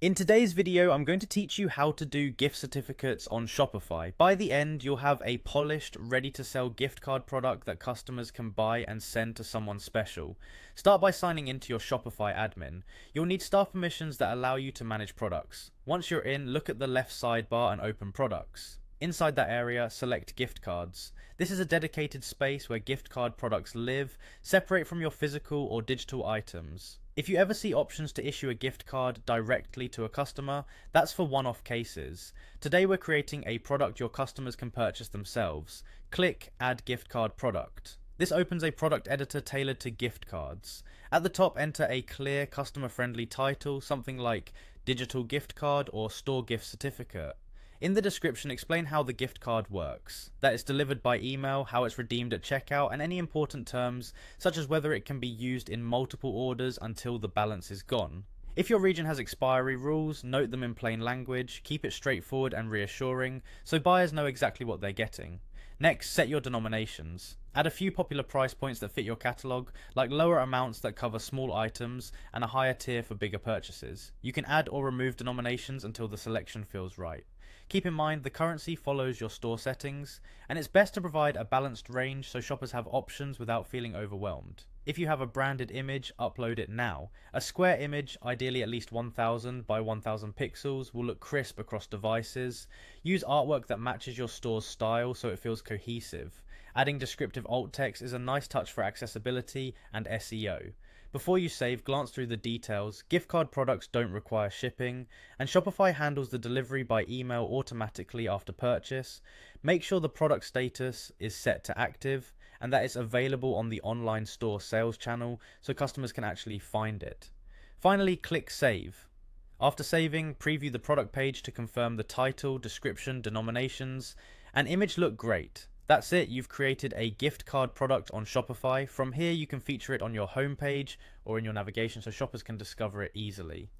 In today's video, I'm going to teach you how to do gift certificates on Shopify. By the end, you'll have a polished, ready-to-sell gift card product that customers can buy and send to someone special. Start by signing into your Shopify admin. You'll need staff permissions that allow you to manage products. Once you're in, look at the left sidebar and open products. Inside that area, select gift cards. This is a dedicated space where gift card products live, separate from your physical or digital items. If you ever see options to issue a gift card directly to a customer, that's for one-off cases. Today we're creating a product your customers can purchase themselves. Click Add Gift Card Product. This opens a product editor tailored to gift cards. At the top, enter a clear, customer-friendly title, something like Digital Gift Card or Store Gift Certificate. In the description, explain how the gift card works, that it's delivered by email, how it's redeemed at checkout, and any important terms, such as whether it can be used in multiple orders until the balance is gone. If your region has expiry rules, note them in plain language, keep it straightforward and reassuring, so buyers know exactly what they're getting. Next, set your denominations. Add a few popular price points that fit your catalogue, like lower amounts that cover small items and a higher tier for bigger purchases. You can add or remove denominations until the selection feels right. Keep in mind the currency follows your store settings, and it's best to provide a balanced range so shoppers have options without feeling overwhelmed. If you have a branded image, upload it now. A square image, ideally at least 1000 by 1000 pixels, will look crisp across devices. Use artwork that matches your store's style so it feels cohesive. Adding descriptive alt text is a nice touch for accessibility and SEO. Before you save, glance through the details. Gift card products don't require shipping, and Shopify handles the delivery by email automatically after purchase. Make sure the product status is set to active and that it's available on the online store sales channel so customers can actually find it. Finally, click Save. After saving, preview the product page to confirm the title, description, denominations, and image look great. That's it, you've created a gift card product on Shopify. From here, you can feature it on your homepage or in your navigation so shoppers can discover it easily.